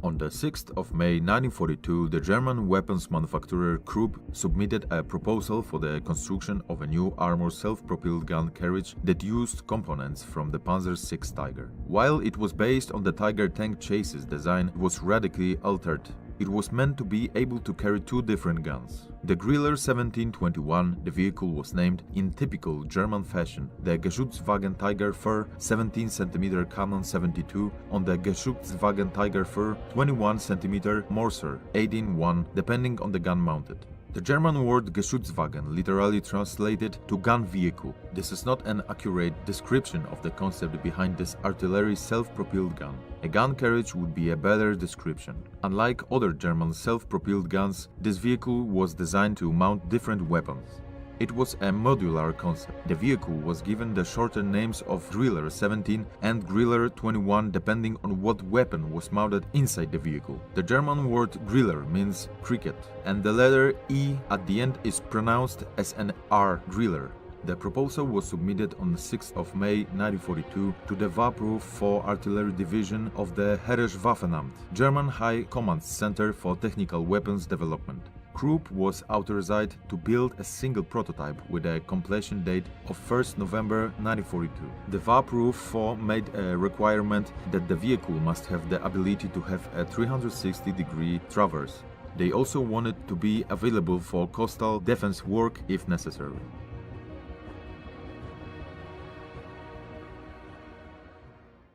On the 6th of May 1942, the German weapons manufacturer Krupp submitted a proposal for the construction of a new armored self-propelled gun carriage that used components from the Panzer VI Tiger. While it was based on the Tiger tank chassis design, it was radically altered. It was meant to be able to carry two different guns. The Grille 1721, the vehicle was named in typical German fashion, the Geschützwagen Tiger für 17 cm Cannon 72 on the Geschützwagen Tiger für 21 cm Morser 18-1, depending on the gun mounted. The German word Geschützwagen literally translated to gun vehicle. This is not an accurate description of the concept behind this artillery self-propelled gun. A gun carriage would be a better description. Unlike other German self-propelled guns, this vehicle was designed to mount different weapons. It was a modular concept. The vehicle was given the shorter names of Grille 17 and Grille 21 depending on what weapon was mounted inside the vehicle. The German word Griller means cricket, and the letter E at the end is pronounced as an R, Griller. The proposal was submitted on the 6th of May 1942 to the Wappruf 4 Artillery Division of the Heereswaffenamt, German High Command Center for Technical Weapons Development. Krupp was authorized to build a single prototype with a completion date of 1st November 1942. The Wappruf 4 made a requirement that the vehicle must have the ability to have a 360-degree traverse. They also wanted to be available for coastal defense work if necessary.